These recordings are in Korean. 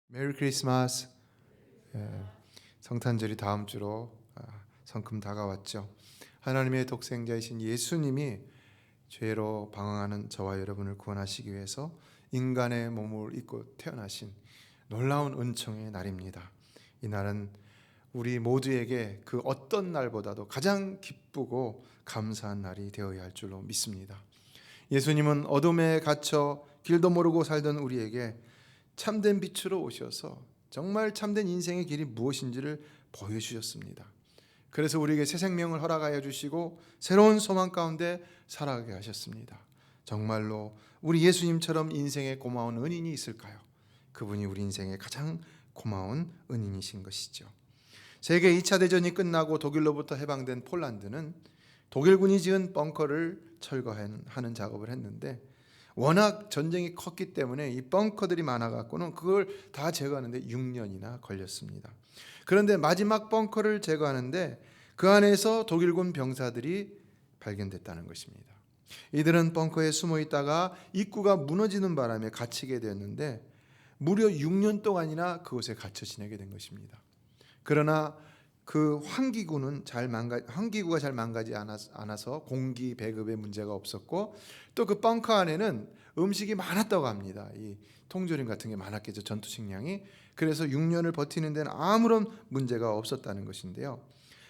메리 크리스마스. 성탄절이 다음 주로 성큼 다가왔죠. 하나님의 독생자이신 예수님이 죄로 방황하는 저와 여러분을 구원하시기 위해서 인간의 몸을 입고 태어나신 놀라운 은총의 날입니다. 이 날은 우리 모두에게 그 어떤 날보다도 가장 기쁘고 감사한 날이 되어야 할 줄로 믿습니다. 예수님은 어둠에 갇혀 길도 모르고 살던 우리에게 참된 빛으로 오셔서 정말 참된 인생의 길이 무엇인지를 보여주셨습니다. 그래서 우리에게 새 생명을 허락하여 주시고 새로운 소망 가운데 살아가게 하셨습니다. 정말로 우리 예수님처럼 인생에 고마운 은인이 있을까요? 그분이 우리 인생의 가장 고마운 은인이신 것이죠. 세계 2차 대전이 끝나고 독일로부터 해방된 폴란드는 독일군이 지은 벙커를 철거하는 작업을 했는데 워낙 전쟁이 컸기 때문에 이 벙커들이 많아갖고는 그걸 다 제거하는데 6년이나 걸렸습니다. 그런데 마지막 벙커를 제거하는데 그 안에서 독일군 병사들이 발견됐다는 것입니다. 이들은 벙커에 숨어 있다가 입구가 무너지는 바람에 갇히게 되었는데 무려 6년 동안이나 그곳에 갇혀 지내게 된 것입니다. 그러나 그 환기구가 잘 망가지 않아서 공기 배급에 문제가 없었고 또 그 벙커 안에는 음식이 많았다고 합니다. 이 통조림 같은 게 많았겠죠, 전투 식량이. 그래서 6년을 버티는 데는 아무런 문제가 없었다는 것인데요.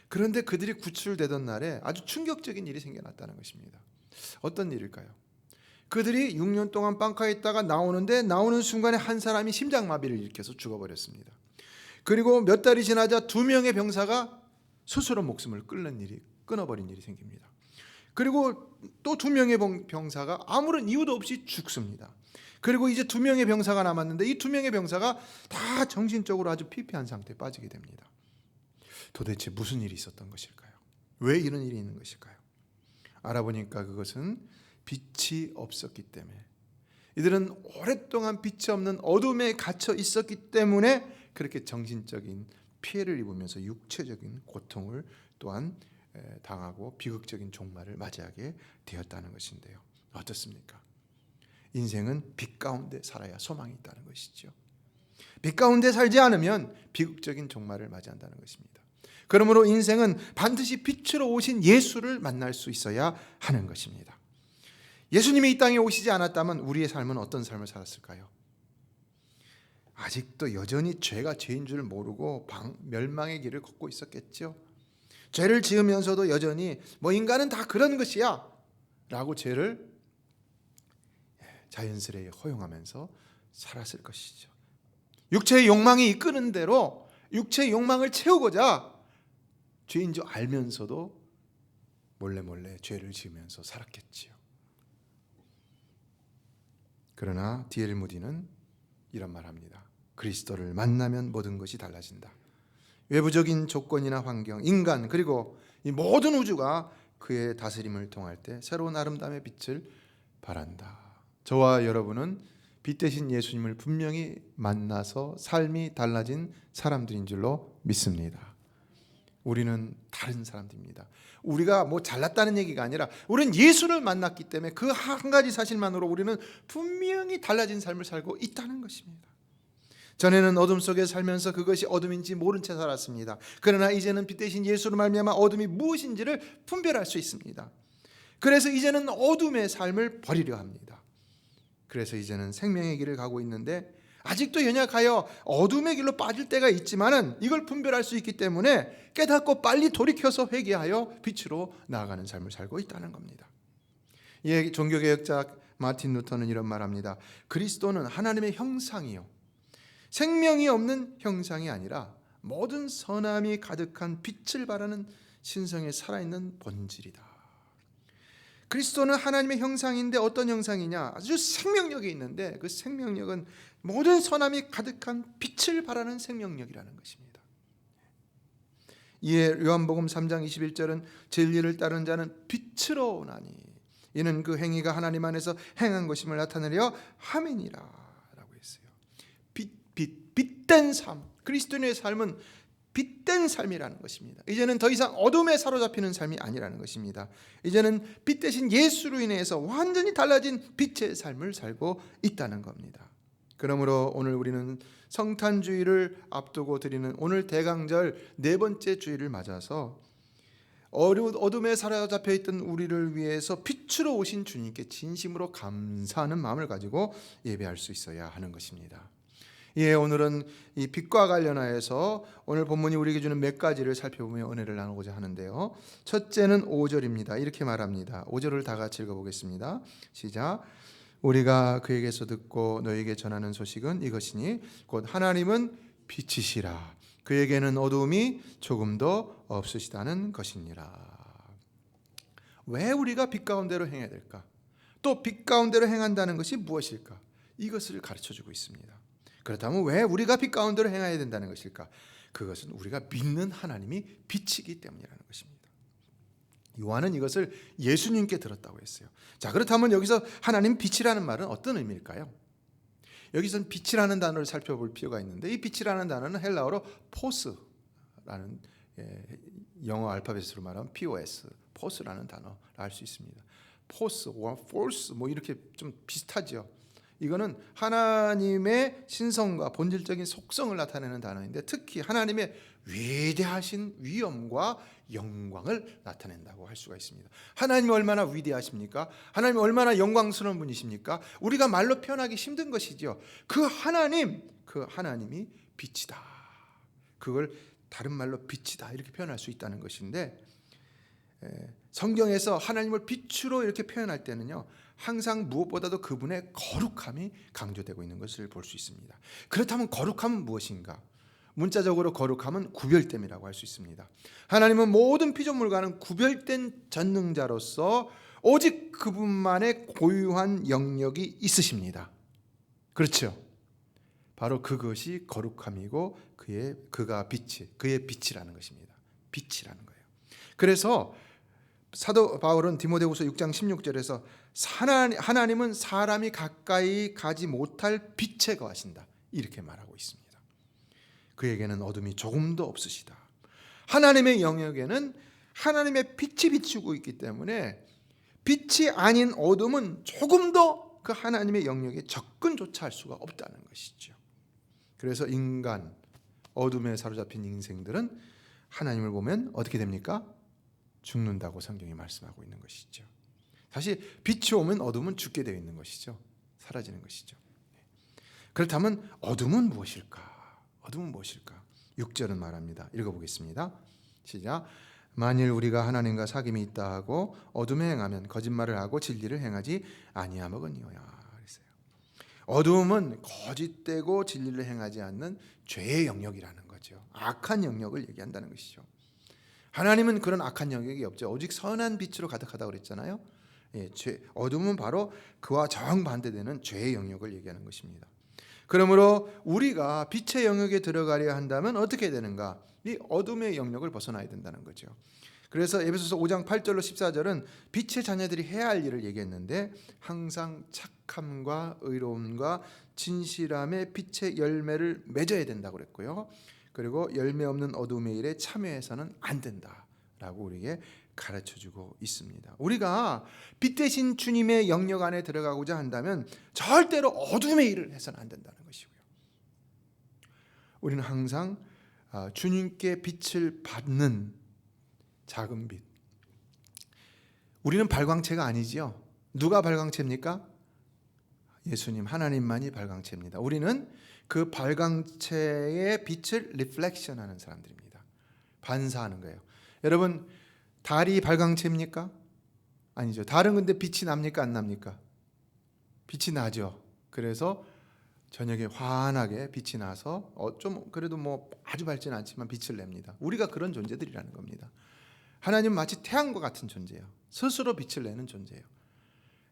그런데 그들이 구출되던 날에 아주 충격적인 일이 생겨났다는 것입니다. 어떤 일일까요? 그들이 6년 동안 벙커에 있다가 나오는 순간에 한 사람이 심장마비를 일으켜서 죽어버렸습니다. 그리고 몇 달이 지나자 2명의 병사가 스스로 목숨을 끊어버린 일이 생깁니다. 그리고 또 2명의 병사가 아무런 이유도 없이 죽습니다. 그리고 이제 2명의 병사가 남았는데 이 2명의 병사가 다 정신적으로 아주 피폐한 상태에 빠지게 됩니다. 도대체 무슨 일이 있었던 것일까요? 왜 이런 일이 있는 것일까요? 알아보니까 그것은 빛이 없었기 때문에, 이들은 오랫동안 빛이 없는 어둠에 갇혀 있었기 때문에 그렇게 정신적인 피해를 입으면서 육체적인 고통을 또한 당하고 비극적인 종말을 맞이하게 되었다는 것인데요. 어떻습니까? 인생은 빛 가운데 살아야 소망이 있다는 것이죠. 빛 가운데 살지 않으면 비극적인 종말을 맞이한다는 것입니다. 그러므로 인생은 반드시 빛으로 오신 예수를 만날 수 있어야 하는 것입니다. 예수님이 이 땅에 오시지 않았다면 우리의 삶은 어떤 삶을 살았을까요? 아직도 여전히 죄가 죄인 줄 모르고 멸망의 길을 걷고 있었겠죠. 죄를 지으면서도 여전히 인간은 다 그런 것이야 라고 죄를 자연스레 허용하면서 살았을 것이죠. 육체의 욕망이 이끄는 대로 육체의 욕망을 채우고자 죄인 줄 알면서도 몰래 죄를 지으면서 살았겠지요. 그러나 D.L. 무디는 이런 말합니다. 그리스도를 만나면 모든 것이 달라진다. 외부적인 조건이나 환경, 인간, 그리고 이 모든 우주가 그의 다스림을 통할 때 새로운 아름다움의 빛을 발한다. 저와 여러분은 빛 대신 예수님을 분명히 만나서 삶이 달라진 사람들인 줄로 믿습니다. 우리는 다른 사람들입니다. 우리가 잘났다는 얘기가 아니라 우리는 예수를 만났기 때문에 그 한 가지 사실만으로 우리는 분명히 달라진 삶을 살고 있다는 것입니다. 전에는 어둠 속에 살면서 그것이 어둠인지 모른 채 살았습니다. 그러나 이제는 빛 대신 예수로 말미암아 어둠이 무엇인지를 분별할 수 있습니다. 그래서 이제는 어둠의 삶을 버리려 합니다. 그래서 이제는 생명의 길을 가고 있는데 아직도 연약하여 어둠의 길로 빠질 때가 있지만은 이걸 분별할 수 있기 때문에 깨닫고 빨리 돌이켜서 회개하여 빛으로 나아가는 삶을 살고 있다는 겁니다. 이 종교개혁자 마틴 루터는 이런 말합니다. 그리스도는 하나님의 형상이요, 생명이 없는 형상이 아니라 모든 선함이 가득한 빛을 발하는 신성에 살아있는 본질이다. 그리스도는 하나님의 형상인데 어떤 형상이냐? 아주 생명력이 있는데 그 생명력은 모든 선함이 가득한 빛을 발하는 생명력이라는 것입니다. 이에 요한복음 3장 21절은 진리를 따르는 자는 빛으로 오나니 이는 그 행위가 하나님 안에서 행한 것임을 나타내려 함이니라. 빛된 삶, 그리스도인의 삶은 빛된 삶이라는 것입니다. 이제는 더 이상 어둠에 사로잡히는 삶이 아니라는 것입니다. 이제는 빛 대신 예수로 인해서 완전히 달라진 빛의 삶을 살고 있다는 겁니다. 그러므로 오늘 우리는 성탄주의를 앞두고 드리는 오늘 대강절 네 번째 주일을 맞아서 어둠에 사로잡혀 있던 우리를 위해서 빛으로 오신 주님께 진심으로 감사하는 마음을 가지고 예배할 수 있어야 하는 것입니다. 예, 오늘은 이 빛과 관련하여서 오늘 본문이 우리에게 주는 몇 가지를 살펴보며 은혜를 나누고자 하는데요. 첫째는 5절입니다. 이렇게 말합니다. 5절을 다 같이 읽어보겠습니다. 시작. 우리가 그에게서 듣고 너에게 전하는 소식은 이것이니 곧 하나님은 빛이시라. 그에게는 어두움이 조금도 없으시다는 것이니라. 왜 우리가 빛 가운데로 행해야 될까? 또 빛 가운데로 행한다는 것이 무엇일까? 이것을 가르쳐주고 있습니다. 그렇다면 왜 우리가 빛 가운데로 행해야 된다는 것일까? 그것은 우리가 믿는 하나님이 빛이기 때문이라는 것입니다. 요한은 이것을 예수님께 들었다고 했어요. 자, 그렇다면 여기서 하나님 빛이라는 말은 어떤 의미일까요? 여기서는 빛이라는 단어를 살펴볼 필요가 있는데, 이 빛이라는 단어는 헬라어로 포스라는 영어 알파벳으로 말하면 POS, 포스라는 단어를 알 수 있습니다. 포스와 force 뭐 이렇게 좀 비슷하죠. 이거는 하나님의 신성과 본질적인 속성을 나타내는 단어인데, 특히 하나님의 위대하신 위엄과 영광을 나타낸다고 할 수가 있습니다. 하나님이 얼마나 위대하십니까? 하나님이 얼마나 영광스러운 분이십니까? 우리가 말로 표현하기 힘든 것이죠. 그 하나님이 빛이다. 그걸 다른 말로 빛이다 이렇게 표현할 수 있다는 것인데, 성경에서 하나님을 빛으로 이렇게 표현할 때는요, 항상 무엇보다도 그분의 거룩함이 강조되고 있는 것을 볼 수 있습니다. 그렇다면 거룩함은 무엇인가? 문자적으로 거룩함은 구별됨이라고 할 수 있습니다. 하나님은 모든 피조물과는 구별된 전능자로서 오직 그분만의 고유한 영역이 있으십니다. 그렇죠? 바로 그것이 거룩함이고 그가 그의 빛이라는 것입니다. 빛이라는 거예요. 그래서 사도 바울은 디모데후서 6장 16절에서 하나님은 사람이 가까이 가지 못할 빛에 거하신다 이렇게 말하고 있습니다. 그에게는 어둠이 조금도 없으시다. 하나님의 영역에는 하나님의 빛이 비추고 있기 때문에 빛이 아닌 어둠은 조금도 그 하나님의 영역에 접근조차 할 수가 없다는 것이죠. 그래서 인간, 어둠에 사로잡힌 인생들은 하나님을 보면 어떻게 됩니까? 죽는다고 성경이 말씀하고 있는 것이죠. 사실 빛이 오면 어둠은 죽게 되어 있는 것이죠. 사라지는 것이죠. 그렇다면 어둠은 무엇일까? 어둠은 무엇일까? 6절은 말합니다. 읽어보겠습니다. 시작. 만일 우리가 하나님과 사귐이 있다 하고 어둠에 행하면 거짓말을 하고 진리를 행하지 아니하거니와. 어둠은 거짓되고 진리를 행하지 않는 죄의 영역이라는 거죠. 악한 영역을 얘기한다는 것이죠. 하나님은 그런 악한 영역이 없죠. 오직 선한 빛으로 가득하다고 그랬잖아요. 어둠은 바로 그와 정반대되는 죄의 영역을 얘기하는 것입니다. 그러므로 우리가 빛의 영역에 들어가려 한다면 어떻게 되는가? 이 어둠의 영역을 벗어나야 된다는 거죠. 그래서 에베소서 5장 8절로 14절은 빛의 자녀들이 해야 할 일을 얘기했는데, 항상 착함과 의로움과 진실함의 빛의 열매를 맺어야 된다고 그랬고요. 그리고 열매 없는 어둠의 일에 참여해서는 안 된다라고 우리에게 가르쳐주고 있습니다. 우리가 빛 대신 주님의 영역 안에 들어가고자 한다면 절대로 어둠의 일을 해서는 안 된다는 것이고요. 우리는 항상 주님께 빛을 받는 작은 빛. 우리는 발광체가 아니지요. 누가 발광체입니까? 예수님, 하나님만이 발광체입니다. 우리는 그 발광체의 빛을 리플렉션하는 사람들입니다. 반사하는 거예요. 여러분, 달이 발광체입니까? 아니죠. 달은 근데 빛이 납니까? 안 납니까? 빛이 나죠. 그래서 저녁에 환하게 빛이 나서 좀 그래도 뭐 아주 밝지는 않지만 빛을 냅니다. 우리가 그런 존재들이라는 겁니다. 하나님 마치 태양과 같은 존재예요. 스스로 빛을 내는 존재예요.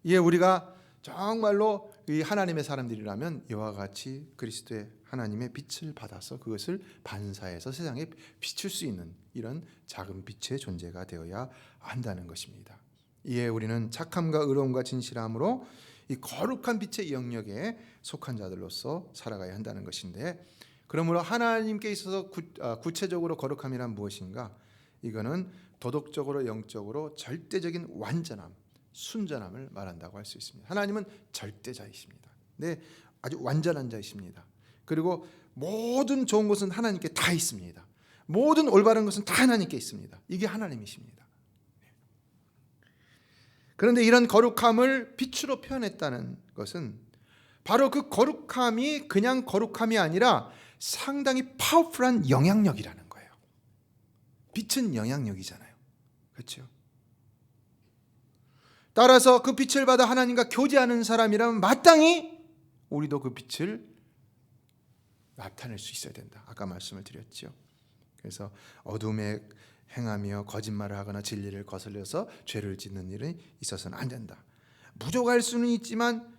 예, 우리가 정말로 이 하나님의 사람들이라면 이와 같이 그리스도의 하나님의 빛을 받아서 그것을 반사해서 세상에 비출 수 있는 이런 작은 빛의 존재가 되어야 한다는 것입니다. 이에 우리는 착함과 의로움과 진실함으로 이 거룩한 빛의 영역에 속한 자들로서 살아가야 한다는 것인데, 그러므로 하나님께 있어서 구체적으로 거룩함이란 무엇인가? 이거는 도덕적으로 영적으로 절대적인 완전함, 순전함을 말한다고 할 수 있습니다. 하나님은 절대자이십니다. 네, 아주 완전한 자이십니다. 그리고 모든 좋은 것은 하나님께 다 있습니다. 모든 올바른 것은 다 하나님께 있습니다. 이게 하나님이십니다. 그런데 이런 거룩함을 빛으로 표현했다는 것은 바로 그 거룩함이 그냥 거룩함이 아니라 상당히 파워풀한 영향력이라는 거예요. 빛은 영향력이잖아요. 그렇죠? 따라서 그 빛을 받아 하나님과 교제하는 사람이라면 마땅히 우리도 그 빛을 나타낼 수 있어야 된다. 아까 말씀을 드렸죠. 그래서 어둠에 행하며 거짓말을 하거나 진리를 거슬려서 죄를 짓는 일이 있어서는 안 된다. 부족할 수는 있지만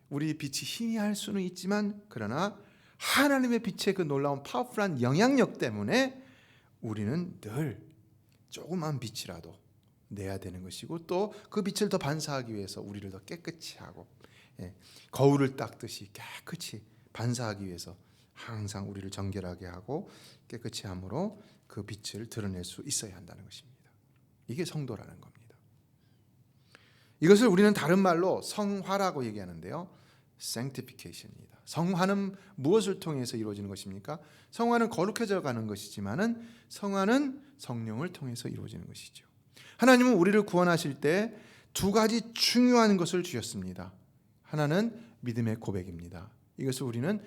우리 빛이 희미할 수는 있지만 그러나 하나님의 빛의 그 놀라운 파워풀한 영향력 때문에 우리는 늘 조그만 빛이라도 내야 되는 것이고 또 그 빛을 더 반사하기 위해서 우리를 더 깨끗이 하고 거울을 닦듯이 깨끗이 반사하기 위해서 항상 우리를 정결하게 하고 깨끗이 함으로 그 빛을 드러낼 수 있어야 한다는 것입니다. 이게 성도라는 겁니다. 이것을 우리는 다른 말로 성화라고 얘기하는데요. sanctification입니다. 성화는 무엇을 통해서 이루어지는 것입니까? 성화는 거룩해져 가는 것이지만은 성화는 성령을 통해서 이루어지는 것이죠. 하나님은 우리를 구원하실 때 두 가지 중요한 것을 주셨습니다. 하나는 믿음의 고백입니다. 이것을 우리는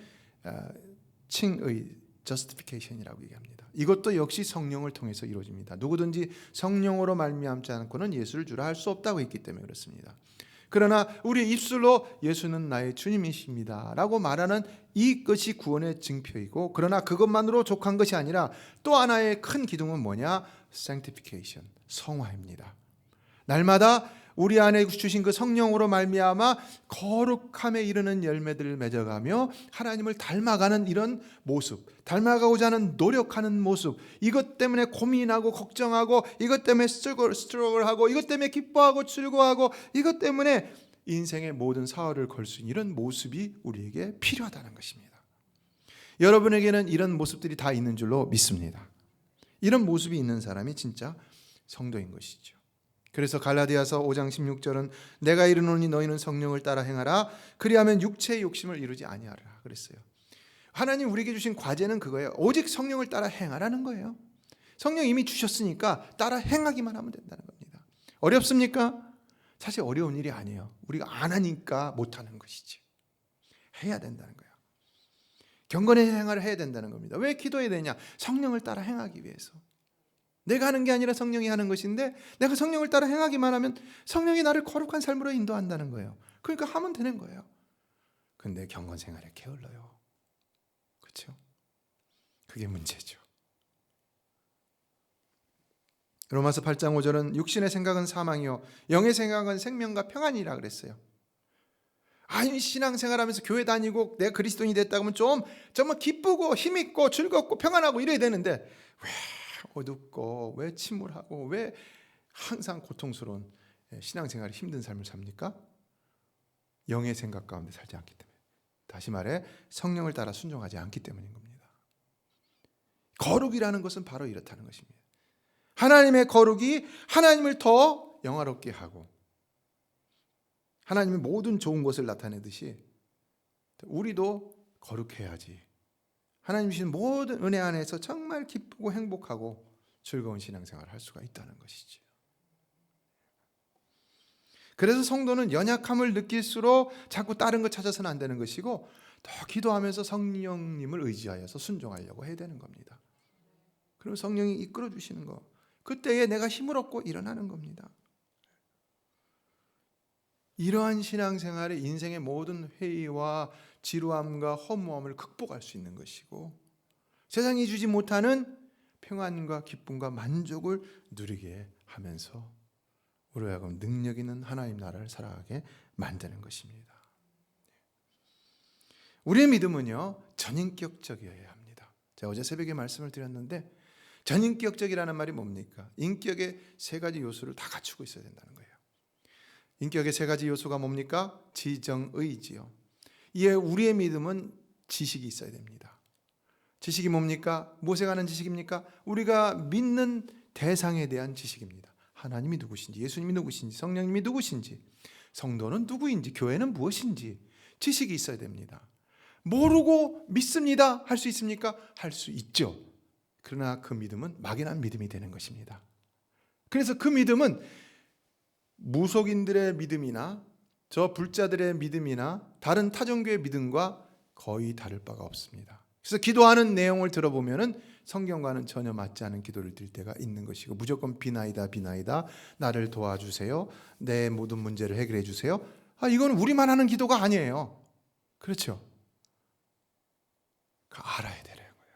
칭의 justification이라고 얘기합니다. 이것도 역시 성령을 통해서 이루어집니다. 누구든지 성령으로 말미암지 않고는 예수를 주라 할 수 없다고 했기 때문에 그렇습니다. 그러나 우리 입술로 예수는 나의 주님이십니다 라고 말하는 이것이 구원의 증표이고, 그러나 그것만으로 족한 것이 아니라 또 하나의 큰 기둥은 뭐냐? sanctification, 성화입니다. 날마다 우리 안에 주신 그 성령으로 말미암아 거룩함에 이르는 열매들을 맺어가며 하나님을 닮아가는 이런 모습, 닮아가고자 하는 노력하는 모습, 이것 때문에 고민하고 걱정하고 이것 때문에 스트러글하고 이것 때문에 기뻐하고 즐거워하고 이것 때문에 인생의 모든 사활을 걸 수 있는 이런 모습이 우리에게 필요하다는 것입니다. 여러분에게는 이런 모습들이 다 있는 줄로 믿습니다. 이런 모습이 있는 사람이 진짜 성도인 것이죠. 그래서 갈라디아서 5장 16절은 내가 이르노니 너희는 성령을 따라 행하라 그리하면 육체의 욕심을 이루지 아니하라 그랬어요. 하나님 우리에게 주신 과제는 그거예요. 오직 성령을 따라 행하라는 거예요. 성령 이미 주셨으니까 따라 행하기만 하면 된다는 겁니다. 어렵습니까? 사실 어려운 일이 아니에요. 우리가 안 하니까 못하는 것이지. 해야 된다는 거예요. 경건의 행위를 해야 된다는 겁니다. 왜 기도해야 되냐? 성령을 따라 행하기 위해서. 내가 하는 게 아니라 성령이 하는 것인데 내가 성령을 따라 행하기만 하면 성령이 나를 거룩한 삶으로 인도한다는 거예요. 그러니까 하면 되는 거예요. 근데 경건 생활에 게을러요. 그렇죠? 그게 문제죠. 로마서 8장 5절은 육신의 생각은 사망이요 영의 생각은 생명과 평안이라 그랬어요. 아니 신앙생활하면서 교회 다니고 내가 그리스도인이 됐다고 하면 좀 정말 기쁘고 힘있고 즐겁고 평안하고 이래야 되는데 왜 어둡고 왜 침울하고 왜 항상 고통스러운 신앙생활이 힘든 삶을 삽니까? 영의 생각 가운데 살지 않기 때문에. 다시 말해 성령을 따라 순종하지 않기 때문인 겁니다. 거룩이라는 것은 바로 이렇다는 것입니다. 하나님의 거룩이 하나님을 더 영화롭게 하고 하나님의 모든 좋은 것을 나타내듯이 우리도 거룩해야지. 하나님 주신 모든 은혜 안에서 정말 기쁘고 행복하고 즐거운 신앙생활을 할 수가 있다는 것이죠. 그래서 성도는 연약함을 느낄수록 자꾸 다른 것 찾아서는 안 되는 것이고 더 기도하면서 성령님을 의지하여서 순종하려고 해야 되는 겁니다. 그럼 성령이 이끌어 주시는 거, 그때에 내가 힘을 얻고 일어나는 겁니다. 이러한 신앙생활에 인생의 모든 회의와 지루함과 허무함을 극복할 수 있는 것이고 세상이 주지 못하는 평안과 기쁨과 만족을 누리게 하면서 우리로 하여금 능력 있는 하나님 나라를 살아가게 만드는 것입니다. 우리의 믿음은요 전인격적이어야 합니다. 제가 어제 새벽에 말씀을 드렸는데 전인격적이라는 말이 뭡니까? 인격의 세 가지 요소를 다 갖추고 있어야 된다는 거예요. 인격의 세 가지 요소가 뭡니까? 지정의지요. 이에 우리의 믿음은 지식이 있어야 됩니다. 지식이 뭡니까? 무엇에 관한 지식입니까? 우리가 믿는 대상에 대한 지식입니다. 하나님이 누구신지, 예수님이 누구신지, 성령님이 누구신지, 성도는 누구인지, 교회는 무엇인지 지식이 있어야 됩니다. 모르고 믿습니다 할 수 있습니까? 할 수 있죠. 그러나 그 믿음은 막연한 믿음이 되는 것입니다. 그래서 그 믿음은 무속인들의 믿음이나 저 불자들의 믿음이나 다른 타종교의 믿음과 거의 다를 바가 없습니다. 그래서 기도하는 내용을 들어보면은 성경과는 전혀 맞지 않은 기도를 드릴 때가 있는 것이고, 무조건 비나이다 비나이다, 나를 도와주세요, 내 모든 문제를 해결해 주세요. 이건 우리만 하는 기도가 아니에요. 그렇죠? 알아야 되는 거예요.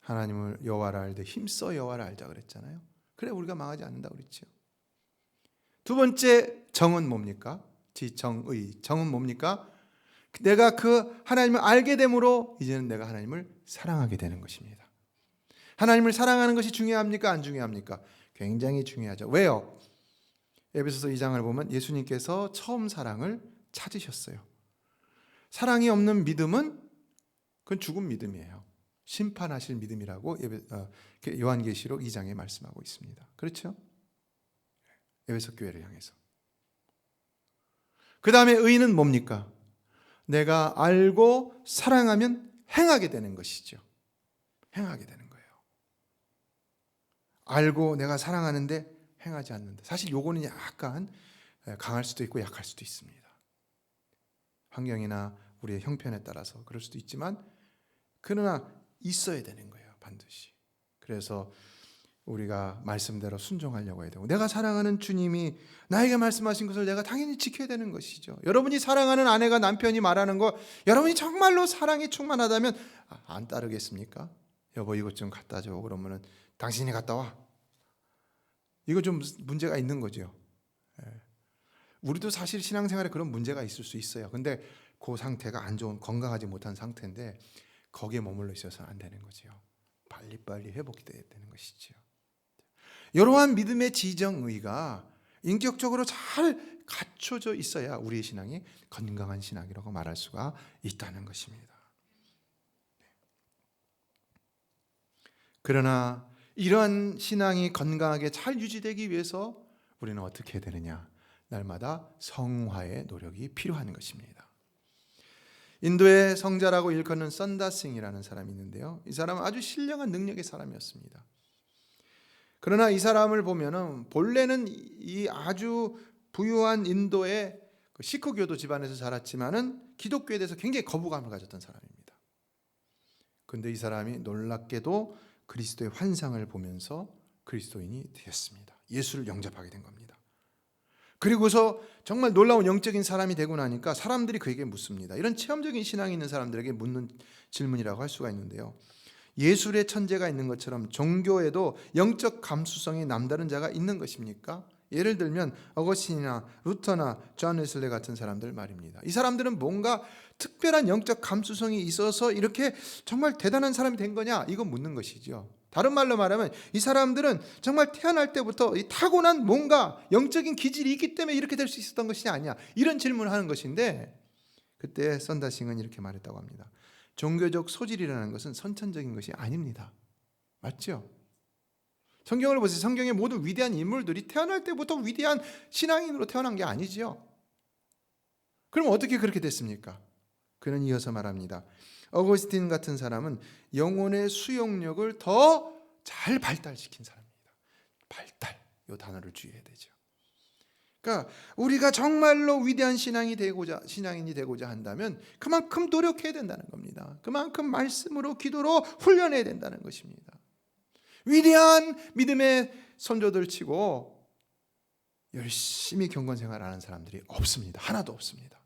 하나님을, 여호와를 알되 힘써 여호와를 알자 그랬잖아요. 그래 우리가 망하지 않는다고 그랬죠. 두 번째 정은 뭡니까? 지정의, 정은 뭡니까? 내가 그 하나님을 알게 됨으로 이제는 내가 하나님을 사랑하게 되는 것입니다. 하나님을 사랑하는 것이 중요합니까? 안 중요합니까? 굉장히 중요하죠. 왜요? 에베소서 2장을 보면 예수님께서 처음 사랑을 찾으셨어요. 사랑이 없는 믿음은 그건 죽은 믿음이에요. 심판하실 믿음이라고 요한계시록 2장에 말씀하고 있습니다. 그렇죠? 에베소 교회를 향해서. 그 다음에 의는 뭡니까? 내가 알고 사랑하면 행하게 되는 것이죠. 행하게 되는 거예요. 알고 내가 사랑하는데 행하지 않는다. 사실 요거는 약간 강할 수도 있고 약할 수도 있습니다. 환경이나 우리의 형편에 따라서 그럴 수도 있지만, 그러나 있어야 되는 거예요, 반드시. 그래서 우리가 말씀대로 순종하려고 해야 되고, 내가 사랑하는 주님이 나에게 말씀하신 것을 내가 당연히 지켜야 되는 것이죠. 여러분이 사랑하는 아내가 남편이 말하는 거 여러분이 정말로 사랑이 충만하다면 안 따르겠습니까? 여보 이것 좀 갖다 줘. 그러면은 당신이 갔다 와. 이거 좀 문제가 있는 거죠. 우리도 사실 신앙생활에 그런 문제가 있을 수 있어요. 근데 그 상태가 안 좋은, 건강하지 못한 상태인데 거기에 머물러 있어서는 안 되는 거죠. 빨리빨리 회복이 돼야 되는 것이죠. 이러한 믿음의 지정의가 인격적으로 잘 갖춰져 있어야 우리의 신앙이 건강한 신앙이라고 말할 수가 있다는 것입니다. 그러나 이러한 신앙이 건강하게 잘 유지되기 위해서 우리는 어떻게 해야 되느냐? 날마다 성화의 노력이 필요한 것입니다. 인도의 성자라고 일컫는 선다싱이라는 사람이 있는데요. 이 사람은 아주 신령한 능력의 사람이었습니다. 그러나 이 사람을 보면은 본래는 이 아주 부유한 인도의 시크교도 집안에서 자랐지만은 기독교에 대해서 굉장히 거부감을 가졌던 사람입니다. 그런데 이 사람이 놀랍게도 그리스도의 환상을 보면서 그리스도인이 되었습니다. 예수를 영접하게 된 겁니다. 그리고서 정말 놀라운 영적인 사람이 되고 나니까 사람들이 그에게 묻습니다. 이런 체험적인 신앙이 있는 사람들에게 묻는 질문이라고 할 수가 있는데요. 예술의 천재가 있는 것처럼 종교에도 영적 감수성이 남다른 자가 있는 것입니까? 예를 들면 어거스틴이나 루터나 존 웨슬리 같은 사람들 말입니다. 이 사람들은 뭔가 특별한 영적 감수성이 있어서 이렇게 정말 대단한 사람이 된 거냐? 이거 묻는 것이죠. 다른 말로 말하면 이 사람들은 정말 태어날 때부터 이 타고난 뭔가 영적인 기질이 있기 때문에 이렇게 될 수 있었던 것이 아니야. 이런 질문을 하는 것인데, 그때 선다싱은 이렇게 말했다고 합니다. 종교적 소질이라는 것은 선천적인 것이 아닙니다. 맞죠? 성경을 보세요. 성경의 모든 위대한 인물들이 태어날 때부터 위대한 신앙인으로 태어난 게 아니죠. 그럼 어떻게 그렇게 됐습니까? 그는 이어서 말합니다. 어거스틴 같은 사람은 영혼의 수용력을 더 잘 발달시킨 사람입니다. 발달, 이 단어를 주의해야 되죠. 그러니까 우리가 정말로 위대한 신앙인이 되고자 한다면 그만큼 노력해야 된다는 겁니다. 그만큼 말씀으로, 기도로 훈련해야 된다는 것입니다. 위대한 믿음의 선조들 치고 열심히 경건생활하는 사람들이 없습니다. 하나도 없습니다.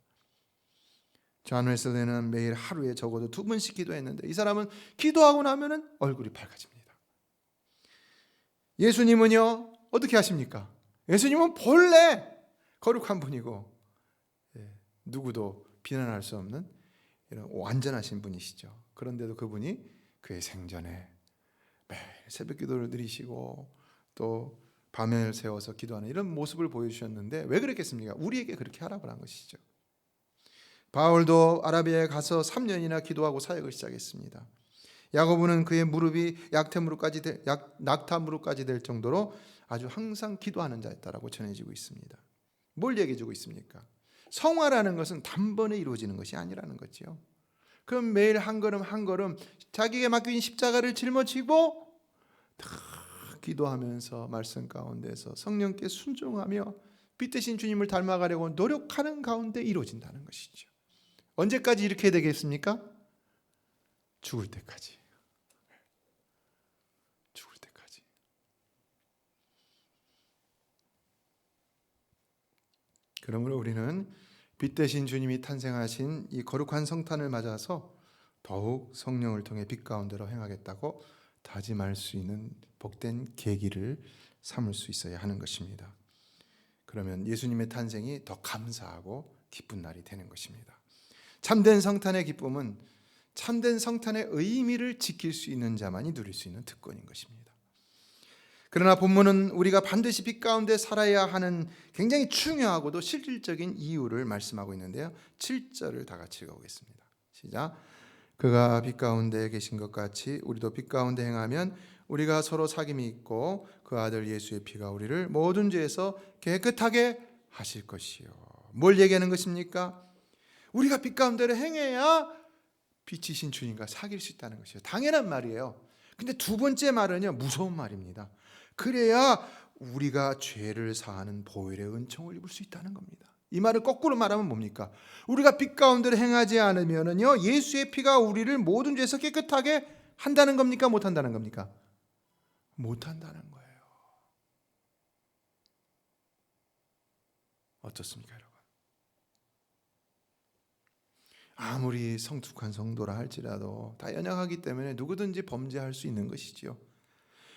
존 웨슬리는 매일 하루에 적어도 2번씩 기도했는데 이 사람은 기도하고 나면은 얼굴이 밝아집니다. 예수님은요 어떻게 하십니까? 예수님은 본래 거룩한 분이고 누구도 비난할 수 없는 이런 완전하신 분이시죠. 그런데도 그분이 그의 생전에 매일 새벽 기도를 드리시고 또 밤을 새워서 기도하는 이런 모습을 보여주셨는데 왜 그랬겠습니까? 우리에게 그렇게 하라고 한 것이죠. 바울도 아라비아에 가서 3년이나 기도하고 사역을 시작했습니다. 야고보는 그의 무릎이 낙타 무릎까지 될 정도로 아주 항상 기도하는 자였다라고 전해지고 있습니다. 뭘 얘기해 주고 있습니까? 성화라는 것은 단번에 이루어지는 것이 아니라는 거죠. 그럼 매일 한 걸음 한 걸음 자기에게 맡긴 십자가를 짊어지고 다 기도하면서 말씀 가운데서 성령께 순종하며 빛 대신 주님을 닮아가려고 노력하는 가운데 이루어진다는 것이죠. 언제까지 이렇게 되겠습니까? 죽을 때까지. 죽을 때까지. 그러므로 우리는 빛 대신 주님이 탄생하신 이 거룩한 성탄을 맞아서 더욱 성령을 통해 빛 가운데로 행하겠다고 다짐할 수 있는 복된 계기를 삼을 수 있어야 하는 것입니다. 그러면 예수님의 탄생이 더 감사하고 기쁜 날이 되는 것입니다. 참된 성탄의 기쁨은 참된 성탄의 의미를 지킬 수 있는 자만이 누릴 수 있는 특권인 것입니다. 그러나 본문은 우리가 반드시 빛 가운데 살아야 하는 굉장히 중요하고도 실질적인 이유를 말씀하고 있는데요. 7절을 다 같이 읽어보겠습니다. 시작. 그가 빛 가운데 계신 것 같이 우리도 빛 가운데 행하면 우리가 서로 사귐이 있고 그 아들 예수의 피가 우리를 모든 죄에서 깨끗하게 하실 것이요. 뭘 얘기하는 것입니까? 우리가 빛 가운데를 행해야 빛이신 주님과 사귈 수 있다는 것이에요. 당연한 말이에요. 근데 두 번째 말은요, 무서운 말입니다. 그래야 우리가 죄를 사하는 보혈의 은총을 입을 수 있다는 겁니다. 이 말을 거꾸로 말하면 뭡니까? 우리가 빛 가운데를 행하지 않으면은요, 예수의 피가 우리를 모든 죄에서 깨끗하게 한다는 겁니까? 못 한다는 겁니까? 못 한다는 거예요. 어떻습니까, 여러분? 아무리 성숙한 성도라 할지라도 다 연약하기 때문에 누구든지 범죄할 수 있는 것이지요.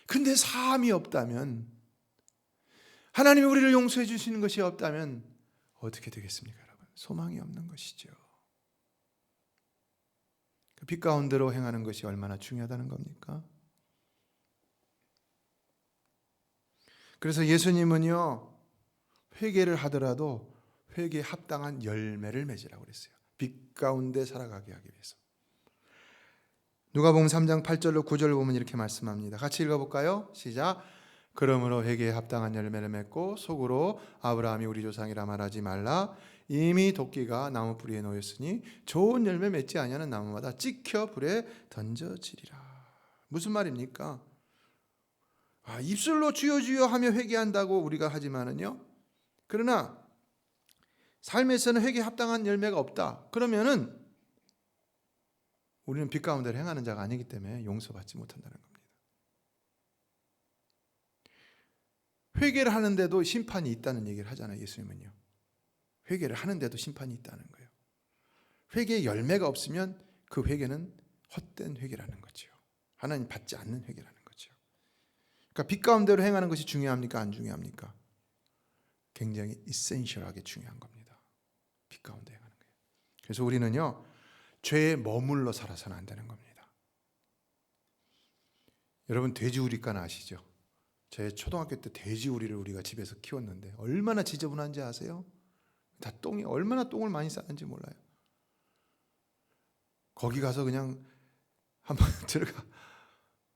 근데 사함이 없다면, 하나님이 우리를 용서해 주시는 것이 없다면 어떻게 되겠습니까, 여러분? 소망이 없는 것이죠. 그 빛 가운데로 행하는 것이 얼마나 중요하다는 겁니까? 그래서 예수님은요, 회개를 하더라도 회개에 합당한 열매를 맺으라고 그랬어요. 빛 가운데 살아가게 하기 위해서. 누가복음 3장 8절로 9절을 보면 이렇게 말씀합니다. 같이 읽어볼까요? 시작. 그러므로 회개에 합당한 열매를 맺고 속으로 아브라함이 우리 조상이라 말하지 말라. 이미 도끼가 나무 뿌리에 놓였으니 좋은 열매 맺지 아니하는 나무마다 찍혀 불에 던져지리라. 무슨 말입니까? 입술로 주여 주여 하며 회개한다고 우리가 하지만은요, 그러나 삶에서는 회개에 합당한 열매가 없다. 그러면은 우리는 빛 가운데 행하는 자가 아니기 때문에 용서받지 못한다는 겁니다. 회개를 하는데도 심판이 있다는 얘기를 하잖아요, 예수님은요. 회개를 하는데도 심판이 있다는 거예요. 회개의 열매가 없으면 그 회개는 헛된 회개라는 거죠. 하나님 받지 않는 회개라는 거죠. 그러니까 빛 가운데로 행하는 것이 중요합니까? 안 중요합니까? 굉장히 이센셜하게 중요한 겁니다. 빛 가운데 행하는 거예요. 그래서 우리는요, 죄에 머물러 살아서는 안 되는 겁니다. 여러분, 돼지우리간 아시죠? 제 초등학교 때 돼지우리를 우리가 집에서 키웠는데 얼마나 지저분한지 아세요? 다 똥이, 얼마나 똥을 많이 싸는지 몰라요. 거기 가서 그냥 한번 들어가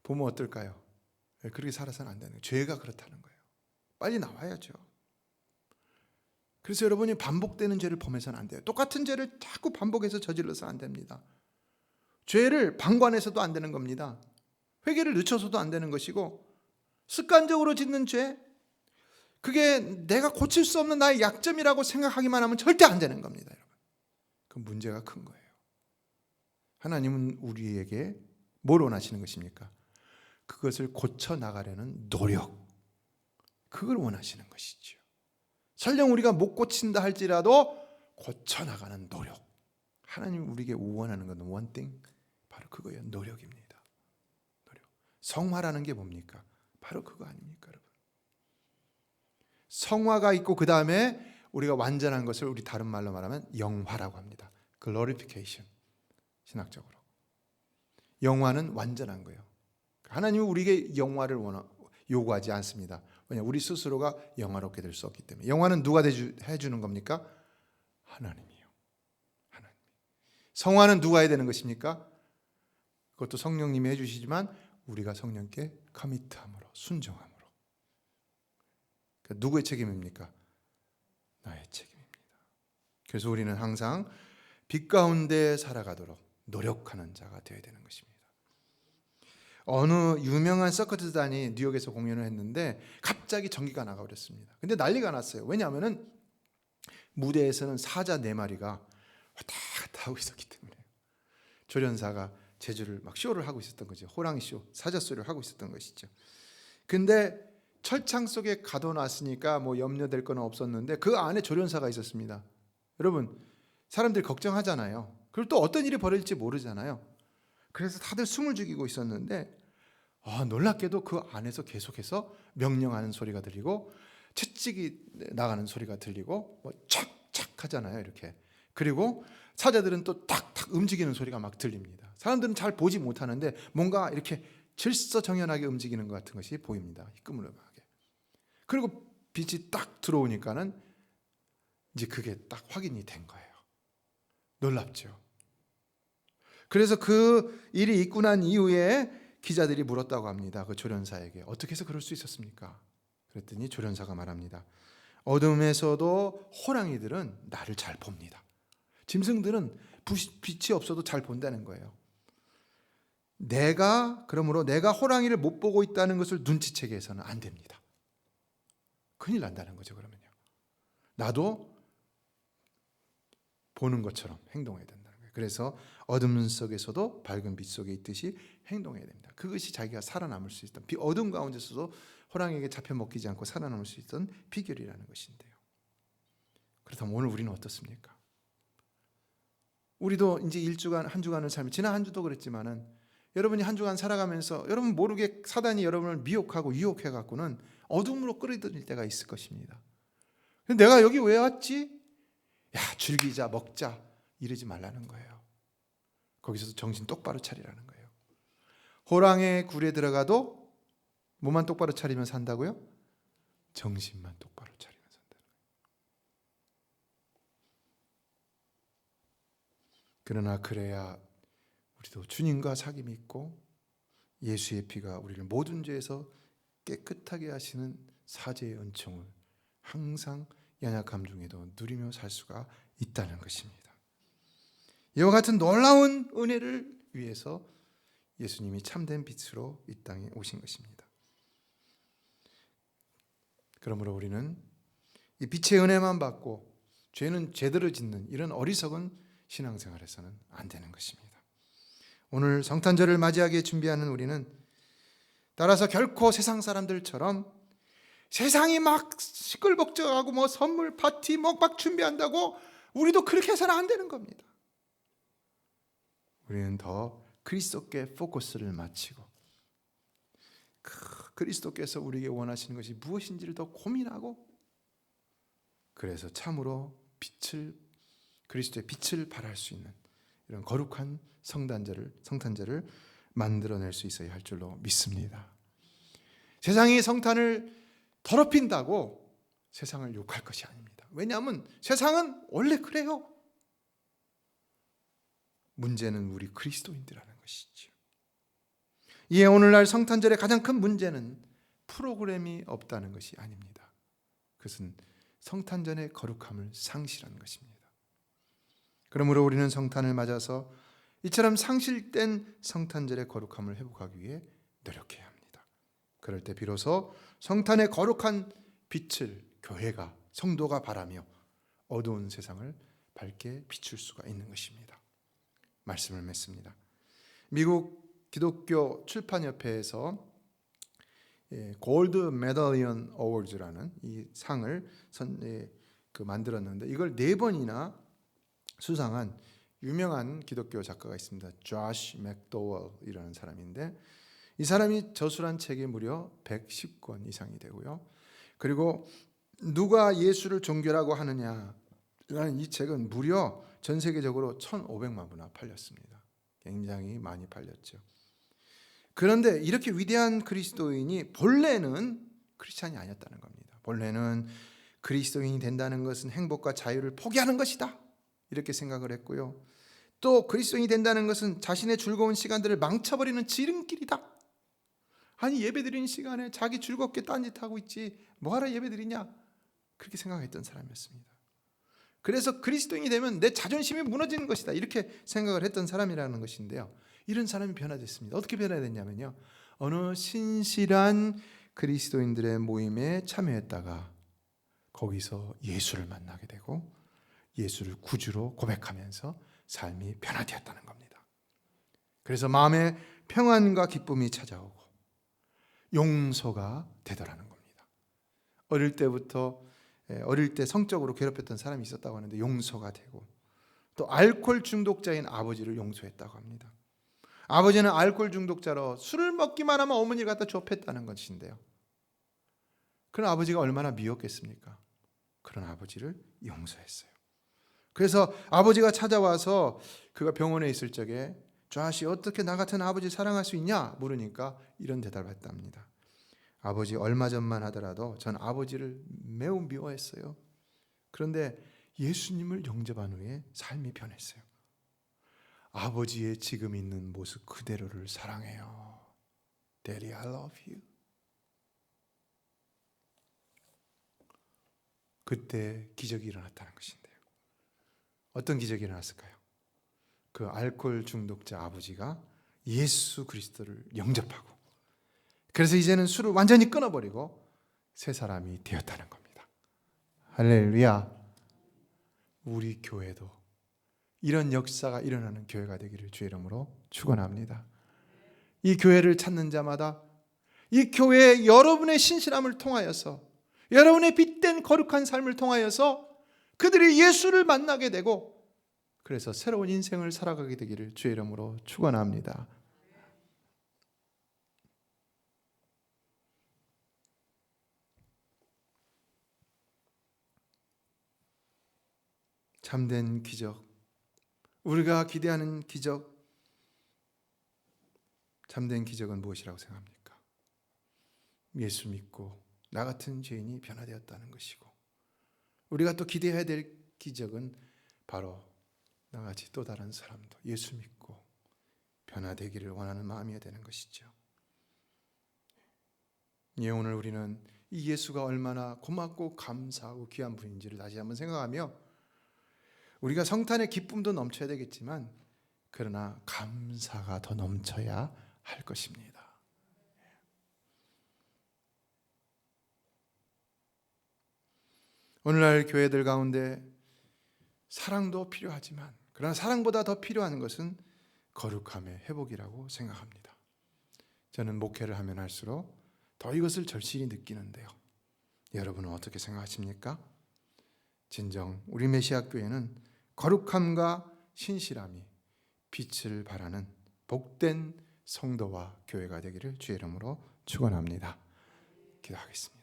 보면 어떨까요? 그렇게 살아서는 안 되는 거예요. 죄가 그렇다는 거예요. 빨리 나와야죠. 그래서 여러분이 반복되는 죄를 범해서는 안 돼요. 똑같은 죄를 자꾸 반복해서 저질러서 안 됩니다. 죄를 방관해서도 안 되는 겁니다. 회개를 늦춰서도 안 되는 것이고, 습관적으로 짓는 죄, 그게 내가 고칠 수 없는 나의 약점이라고 생각하기만 하면 절대 안 되는 겁니다, 여러분. 그 문제가 큰 거예요. 하나님은 우리에게 뭘 원하시는 것입니까? 그것을 고쳐 나가려는 노력, 그걸 원하시는 것이죠. 설령 우리가 못 고친다 할지라도 고쳐나가는 노력. 하나님 우리에게 원하는 건 one thing, 바로 그거예요. 노력입니다. 노력. 성화라는 게 뭡니까? 바로 그거 아닙니까, 여러분? 성화가 있고 그 다음에 우리가 완전한 것을 우리 다른 말로 말하면 영화라고 합니다. glorification, 신학적으로. 영화는 완전한 거예요. 하나님은 우리에게 영화를 요구하지 않습니다. 왜냐, 우리 스스로가 영화롭게 될 수 없기 때문에. 영화는 누가 해주는 겁니까? 하나님이요. 하나님. 성화는 누가 해야 되는 것입니까? 그것도 성령님이 해주시지만 우리가 성령께 커미트함으로, 순종함으로. 그러니까 누구의 책임입니까? 나의 책임입니다. 그래서 우리는 항상 빛 가운데 살아가도록 노력하는 자가 되어야 되는 것입니다. 어느 유명한 서커스단이 뉴욕에서 공연을 했는데 갑자기 전기가 나가버렸습니다. 근데 난리가 났어요. 왜냐하면 무대에서는 사자 4마리가 왔다 갔다 하고 있었기 때문에 조련사가 제주를 막 쇼를 하고 있었던 거죠. 호랑이 쇼, 사자 쇼를 하고 있었던 것이죠. 근데 철창 속에 가둬놨으니까 뭐 염려될 건 없었는데 그 안에 조련사가 있었습니다. 여러분, 사람들이 걱정하잖아요. 그리고 또 어떤 일이 벌어질지 모르잖아요. 그래서 다들 숨을 죽이고 있었는데 놀랍게도 그 안에서 계속해서 명령하는 소리가 들리고 채찍이 나가는 소리가 들리고 뭐 착착 하잖아요, 이렇게. 그리고 사자들은 또 탁탁 움직이는 소리가 막 들립니다. 사람들은 잘 보지 못하는데 뭔가 이렇게 질서정연하게 움직이는 것 같은 것이 보입니다. 희끄무름하게. 그리고 빛이 딱 들어오니까는 이제 그게 딱 확인이 된 거예요. 놀랍죠. 그래서 그 일이 있고 난 이후에 기자들이 물었다고 합니다. 그 조련사에게 어떻게 해서 그럴 수 있었습니까? 그랬더니 조련사가 말합니다. 어둠에서도 호랑이들은 나를 잘 봅니다. 짐승들은 빛이 없어도 잘 본다는 거예요. 그러므로 내가 호랑이를 못 보고 있다는 것을 눈치채게 해서는 안 됩니다. 큰일 난다는 거죠. 그러면요, 나도 보는 것처럼 행동해야 된다는 거예요. 그래서 어둠 속에서도 밝은 빛 속에 있듯이 행동해야 됩니다. 그것이 자기가 살아남을 수 있던, 어둠 가운데서도 호랑이에게 잡혀 먹히지 않고 살아남을 수 있던 비결이라는 것인데요. 그렇다면 오늘 우리는 어떻습니까? 우리도 이제 한 주간을 살면, 지난 한 주도 그랬지만은 여러분이 한 주간 살아가면서 여러분 모르게 사단이 여러분을 미혹하고 유혹해 갖고는 어둠으로 끌어들일 때가 있을 것입니다. 근데 내가 여기 왜 왔지? 즐기자, 먹자 이러지 말라는 거예요. 거기서도 정신 똑바로 차리라는 거예요. 호랑이의 굴에 들어가도 뭐만 똑바로 차리면 산다고요? 정신만 똑바로 차리면 산다는 거예요. 그러나 그래야 우리도 주님과 사귐이 있고 예수의 피가 우리를 모든 죄에서 깨끗하게 하시는 사죄의 은총을 항상 연약함 중에도 누리며 살 수가 있다는 것입니다. 이와 같은 놀라운 은혜를 위해서 예수님이 참된 빛으로 이 땅에 오신 것입니다. 그러므로 우리는 이 빛의 은혜만 받고 죄는 제대로 짓는 이런 어리석은 신앙생활에서는 안 되는 것입니다. 오늘 성탄절을 맞이하기에 준비하는 우리는 따라서 결코 세상 사람들처럼 세상이 막 시끌벅적하고 뭐 선물 파티 먹방 준비한다고 우리도 그렇게 해서는 안 되는 겁니다. 우리는 더 그리스도께 포커스를 맞추고 그리스도께서 우리에게 원하시는 것이 무엇인지를 더 고민하고, 그래서 참으로 그리스도의 빛을 발할 수 있는 이런 거룩한 성탄절을 만들어낼 수 있어야 할 줄로 믿습니다. 세상이 성탄을 더럽힌다고 세상을 욕할 것이 아닙니다. 왜냐하면 세상은 원래 그래요. 문제는 우리 그리스도인들이라는 것이죠. 이에 오늘날 성탄절의 가장 큰 문제는 프로그램이 없다는 것이 아닙니다. 그것은 성탄절의 거룩함을 상실한 것입니다. 그러므로 우리는 성탄을 맞아서 이처럼 상실된 성탄절의 거룩함을 회복하기 위해 노력해야 합니다. 그럴 때 비로소 성탄의 거룩한 빛을 교회가, 성도가 바라며 어두운 세상을 밝게 비출 수가 있는 것입니다. 말씀을 맺습니다. 미국 기독교 출판협회에서 골드 메달리언 어워즈라는 이 상을 만들었는데 이걸 4번이나 수상한 유명한 기독교 작가가 있습니다. 조시 맥도웰이라는 사람인데 이 사람이 저술한 책이 무려 110권 이상이 되고요. 그리고 누가 예수를 종교라고 하느냐라는 이 책은 무려 전 세계적으로 1,500만 부나 팔렸습니다. 굉장히 많이 팔렸죠. 그런데 이렇게 위대한 그리스도인이 본래는 크리스찬이 아니었다는 겁니다. 본래는 그리스도인이 된다는 것은 행복과 자유를 포기하는 것이다, 이렇게 생각을 했고요. 또 그리스도인이 된다는 것은 자신의 즐거운 시간들을 망쳐버리는 지름길이다. 아니, 예배드리는 시간에 자기 즐겁게 딴짓하고 있지 뭐하러 예배드리냐, 그렇게 생각했던 사람이었습니다. 그래서 그리스도인이 되면 내 자존심이 무너지는 것이다, 이렇게 생각을 했던 사람이라는 것인데요. 이런 사람이 변화됐습니다. 어떻게 변화됐냐면요, 어느 신실한 그리스도인들의 모임에 참여했다가 거기서 예수를 만나게 되고 예수를 구주로 고백하면서 삶이 변화되었다는 겁니다. 그래서 마음에 평안과 기쁨이 찾아오고 용서가 되더라는 겁니다. 어릴 때 성적으로 괴롭혔던 사람이 있었다고 하는데 용서가 되고, 또 알코올 중독자인 아버지를 용서했다고 합니다. 아버지는 알코올 중독자로 술을 먹기만 하면 어머니를 갖다 좁혔다는 것인데요, 그런 아버지가 얼마나 미웠겠습니까? 그런 아버지를 용서했어요. 그래서 아버지가 찾아와서 그가 병원에 있을 적에 좌씨 어떻게 나 같은 아버지 사랑할 수 있냐 물으니까 이런 대답을 했답니다. 아버지 얼마 전만 하더라도 전 아버지를 매우 미워했어요. 그런데 예수님을 영접한 후에 삶이 변했어요. 아버지의 지금 있는 모습 그대로를 사랑해요. Daddy, I love you. 그때 기적이 일어났다는 것인데요. 어떤 기적이 일어났을까요? 그 알코올 중독자 아버지가 예수 그리스도를 영접하고, 그래서 이제는 술을 완전히 끊어버리고 새 사람이 되었다는 겁니다. 할렐루야. 우리 교회도 이런 역사가 일어나는 교회가 되기를 주의 이름으로 축원합니다. 이 교회를 찾는 자마다 이 교회에 여러분의 신실함을 통하여서, 여러분의 빛된 거룩한 삶을 통하여서 그들이 예수를 만나게 되고, 그래서 새로운 인생을 살아가게 되기를 주의 이름으로 축원합니다. 참된 기적, 우리가 기대하는 기적, 참된 기적은 무엇이라고 생각합니까? 예수 믿고 나 같은 죄인이 변화되었다는 것이고, 우리가 또 기대해야 될 기적은 바로 나같이 또 다른 사람도 예수 믿고 변화되기를 원하는 마음이어야 되는 것이죠. 오늘 우리는 이 예수가 얼마나 고맙고 감사하고 귀한 분인지를 다시 한번 생각하며, 우리가 성탄의 기쁨도 넘쳐야 되겠지만 그러나 감사가 더 넘쳐야 할 것입니다. 오늘날 교회들 가운데 사랑도 필요하지만, 그러나 사랑보다 더 필요한 것은 거룩함의 회복이라고 생각합니다. 저는 목회를 하면 할수록 더 이것을 절실히 느끼는데요. 여러분은 어떻게 생각하십니까? 진정 우리 메시아 교회는 거룩함과 신실함이 빛을 발하는 복된 성도와 교회가 되기를 주의 이름으로 축원합니다. 기도하겠습니다.